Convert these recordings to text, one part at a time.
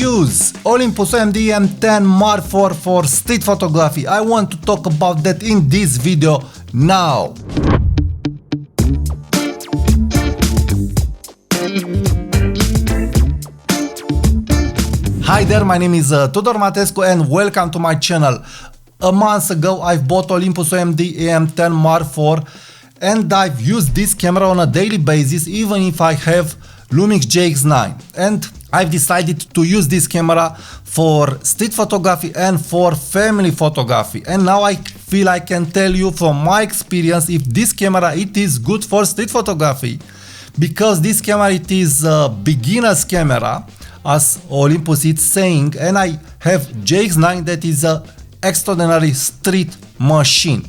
use Olympus E-M10 MKIV for street photography. I want to talk about that in this video now. Hi there, my name is Tudor Matescu and welcome to my channel. A month ago I've bought Olympus E-M10 MKIV and I've used this camera on a daily basis even if I have Lumix GX9, and I've decided to use this camera for street photography and for family photography. And now I feel I can tell you from my experience if this camera it is good for street photography, because this camera it is a beginner's camera as Olympus is saying, and I have GX9 that is a extraordinary street machine.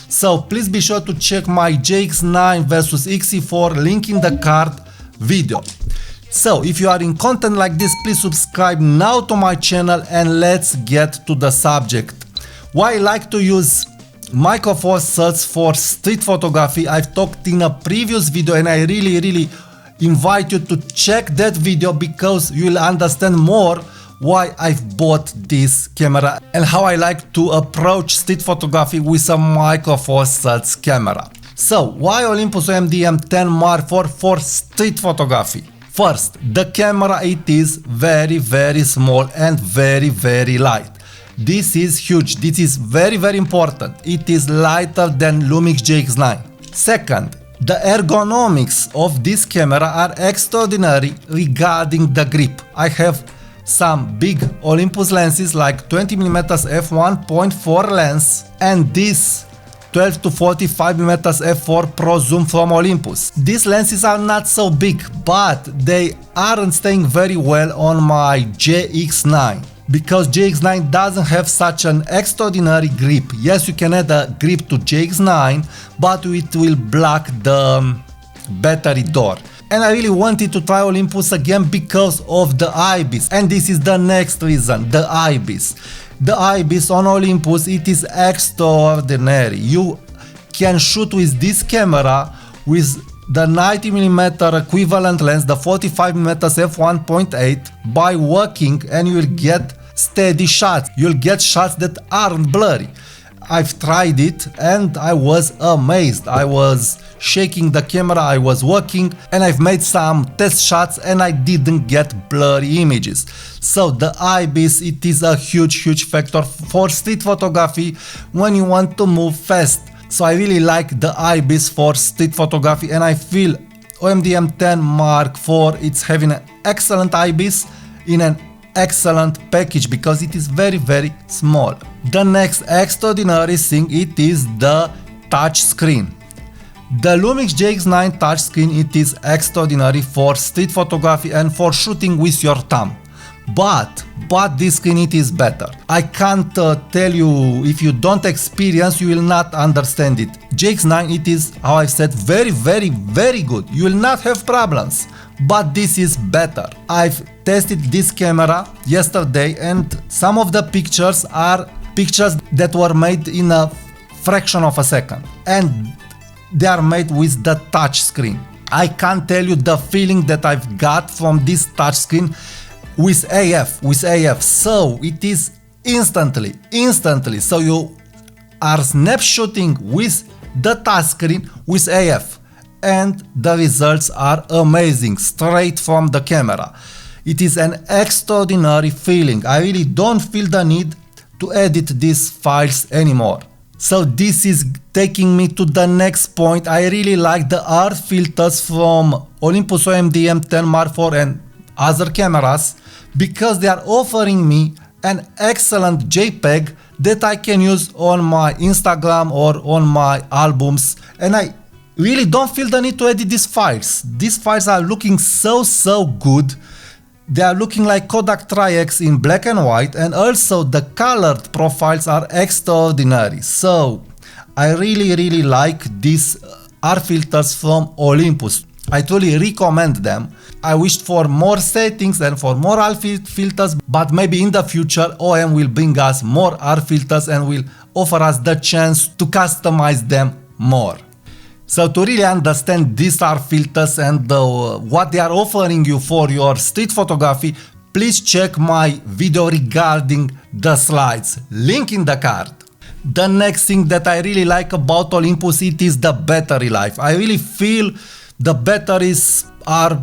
So please be sure to check my GX9 versus XE4 link in the card video. So if you are in content like this, please subscribe now to my channel and let's get to the subject. Why I like to use Micro Four Thirds for street photography, I've talked in a previous video and I really invite you to check that video because you will understand more why I've bought this camera and how I like to approach street photography with a Micro Four Thirds camera. So why Olympus E-M10 MKIV for street photography? First, the camera it is very small and very light. This is huge, this is very important. It is lighter than Lumix GX9. Second, the ergonomics of this camera are extraordinary regarding the grip. I have some big Olympus lenses like 20mm f1.4 lens and this 12 to 45mm f4 Pro Zoom from Olympus. These lenses are not so big, but they aren't staying very well on my GX9 because GX9 doesn't have such an extraordinary grip. Yes, you can add a grip to GX9, but it will block the battery door. And I really wanted to try Olympus again because of the IBIS, and this is the next reason, the IBIS. The IBIS on Olympus, it is extraordinary. You can shoot with this camera with the 90mm equivalent lens, the 45mm f1.8 by working, and you will get steady shots. You'll get shots that aren't blurry. I've tried it and I was amazed. I was shaking the camera, I was working, and I've made some test shots and I didn't get blurry images. So the IBIS it is a huge factor for street photography when you want to move fast. So I really like the IBIS for street photography, and I feel E-M10 MKIV it's having an excellent IBIS in an excellent package because it is very small. The next extraordinary thing it is the touch screen. The Lumix GX9 touchscreen it is extraordinary for street photography and for shooting with your thumb. But this screen it is better. I can't tell you, if you don't experience you will not understand it. GX9 it is, how I said, very good. You will not have problems. But this is better. I've tested this camera yesterday and some of the pictures are pictures that were made in a fraction of a second. And they are made with the touch screen. I can't tell you the feeling that I've got from this touch screen with AF. So it is instantly. So you are snapshotting with the touch screen with AF. And the results are amazing, straight from the camera. It is an extraordinary feeling. I really don't feel the need to edit these files anymore. So this is taking me to the next point. I really like the art filters from Olympus E-M10 MKIV and other cameras because they are offering me an excellent JPEG that I can use on my Instagram or on my albums, and I really don't feel the need to edit these files. These files are looking so good. They are looking like Kodak Tri-X in black and white, and also the colored profiles are extraordinary. So I really like these art filters from Olympus. I truly recommend them. I wished for more settings and for more art filters, but maybe in the future OM will bring us more art filters and will offer us the chance to customize them more. So to really understand these art filters and what they are offering you for your street photography, please check my video regarding the slides, link in the card. The next thing that I really like about Olympus, it is the battery life. I really feel the batteries are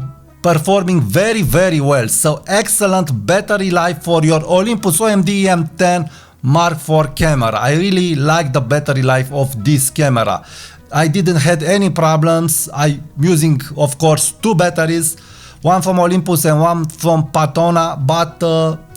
performing very well. So excellent battery life for your Olympus OMD E-M10 Mark IV camera. I really like the battery life of this camera. I didn't had any problems. I'm using, of course, two batteries, one from Olympus and one from Patona, but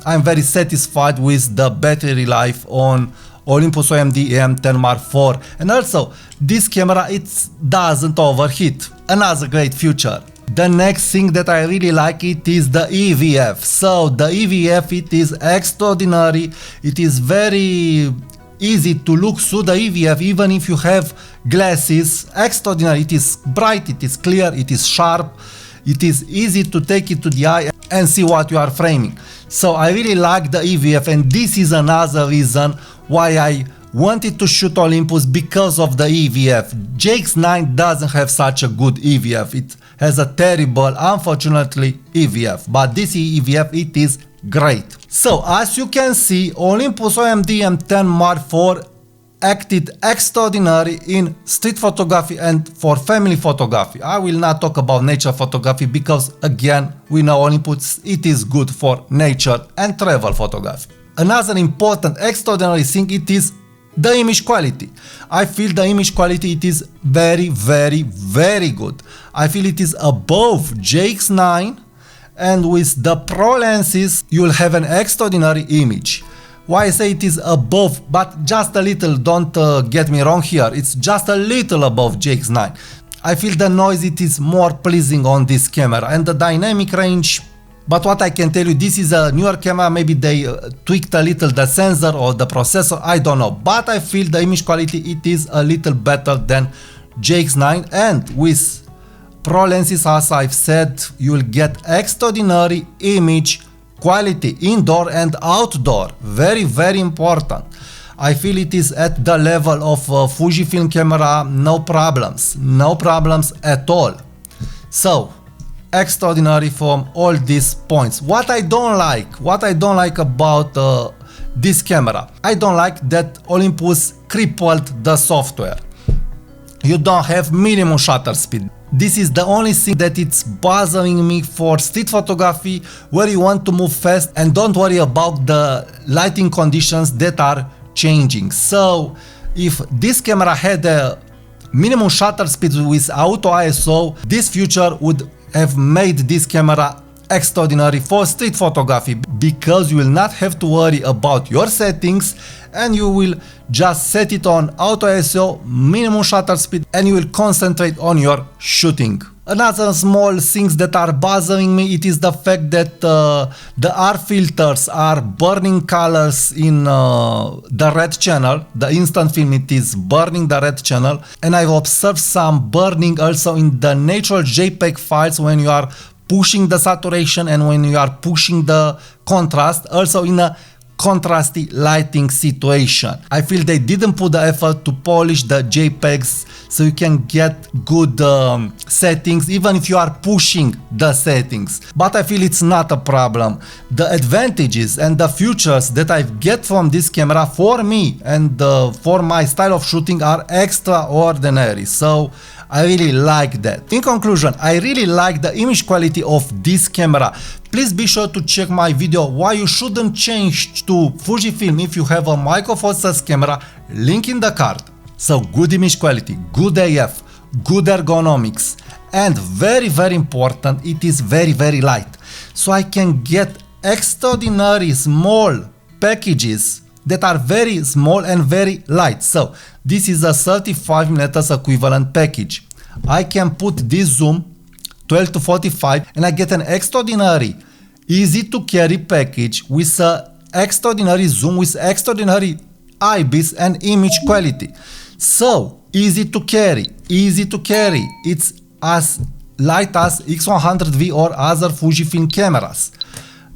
I'm very satisfied with the battery life on Olympus OMD E-M10 Mark IV. And also, this camera, it doesn't overheat. Another great feature. The next thing that I really like, it is the EVF. So the EVF, it is extraordinary. It is very easy to look through the EVF even if you have glasses. Extraordinary. It is bright, it is clear, it is sharp. It is easy to take it to the eye and see what you are framing. So I really like the EVF, and this is another reason why I wanted to shoot Olympus, because of the EVF. JX9 doesn't have such a good EVF. It has a terrible, unfortunately, EVF. But this EVF, it is great. So as you can see, Olympus OMD E-M10 Mark IV acted extraordinary in street photography and for family photography. I will not talk about nature photography because, again, we know Olympus, it is good for nature and travel photography. Another important extraordinary thing, it is the image quality. I feel the image quality, it is very good. I feel it is above JX9, and with the pro lenses you will have an extraordinary image. Why I say it is above, but just a little, don't get me wrong here, it's just a little above JX9. I feel the noise, it is more pleasing on this camera, and the dynamic range. But what I can tell you, this is a newer camera, maybe they tweaked a little the sensor or the processor, I don't know. But I feel the image quality, it is a little better than JX9, and with pro lenses, as I've said, you will get extraordinary image quality indoor and outdoor. Very important. I feel it is at the level of Fujifilm camera, no problems at all. So extraordinary from all these points. What I don't like about this camera, I don't like that Olympus crippled the software. You don't have minimum shutter speed. This is the only thing that it's bothering me for street photography, where you want to move fast and don't worry about the lighting conditions that are changing. So if this camera had a minimum shutter speed with auto ISO, this feature would have made this camera extraordinary for street photography, because you will not have to worry about your settings and you will just set it on auto ISO, minimum shutter speed, and you will concentrate on your shooting. Another small things that are bothering me, it is the fact that the R filters are burning colors in the red channel. The instant film, it is burning the red channel, and I've observed some burning also in the natural JPEG files when you are pushing the saturation and when you are pushing the contrast, also in a contrasty lighting situation. I feel they didn't put the effort to polish the JPEGs so you can get good settings even if you are pushing the settings. But I feel it's not a problem. The advantages and the features that I get from this camera for me and for my style of shooting are extraordinary. So I really like that. In conclusion, I really like the image quality of this camera. Please be sure to check my video why you shouldn't change to Fujifilm if you have a Micro Four Thirds camera, link in the card. So good image quality, good AF, good ergonomics, and very important, it is very light. So I can get extraordinary small packages that are very small and very light. So this is a 35mm equivalent package. I can put this zoom 12 to 45 and I get an extraordinary easy to carry package with a extraordinary zoom, with extraordinary IBIS and image quality. So easy to carry. It's as light as X100V or other Fujifilm cameras.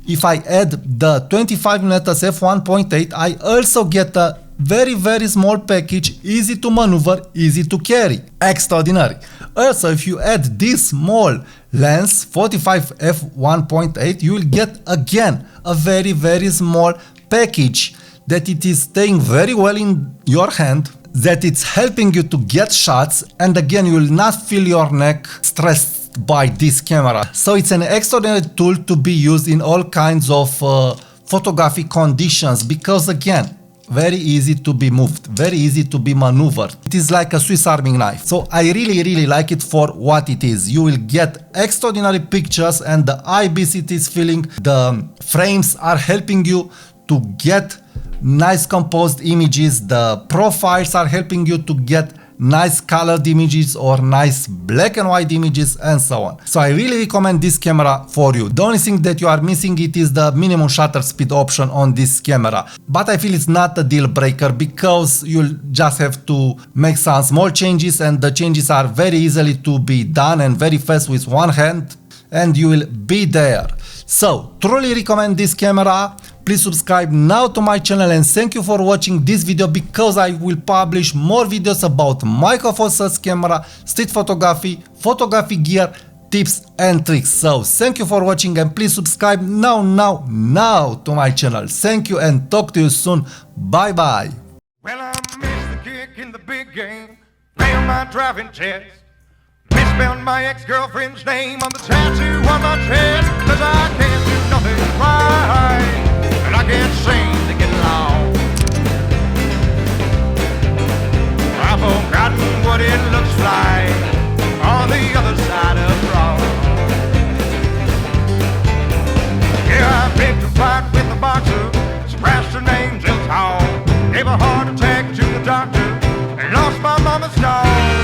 If I add the 25mm f1.8, I also get a very small package, easy to maneuver, easy to carry. Extraordinary. Also, if you add this small lens 45 f1.8, you will get again a very small package that it is staying very well in your hand, that it's helping you to get shots, and again you will not feel your neck stressed by this camera. So it's an extraordinary tool to be used in all kinds of photography conditions, because again, very easy to be moved, very easy to be maneuvered. It is like a Swiss Army knife. So I really like it for what it is. You will get extraordinary pictures, and the IBIS it is feeling, the frames are helping you to get nice composed images, the profiles are helping you to get nice colored images or nice black and white images, and so on. So I really recommend this camera for you. The only thing that you are missing it is the minimum shutter speed option on this camera, but I feel it's not a deal breaker, because you'll just have to make some small changes, and the changes are very easily to be done and very fast with one hand, and you will be there. So truly recommend this camera. Please subscribe now to my channel, and thank you for watching this video, because I will publish more videos about micro four thirds camera, street photography, photography gear, tips and tricks. So thank you for watching, and please subscribe now to my channel. Thank you, and talk to you soon. Bye bye. Well, I missed the kick in the big game, failed my driving test, misspelled my ex-girlfriend's name on the tattoo on my chest, 'cause I can't do nothing right, and I can't seem to get along. I've forgotten what it looks like on the other side of wrong. Yeah, I picked a fight with the boxer, scratched her name just hard, gave a heart attack to the doctor, and lost my mama's dog.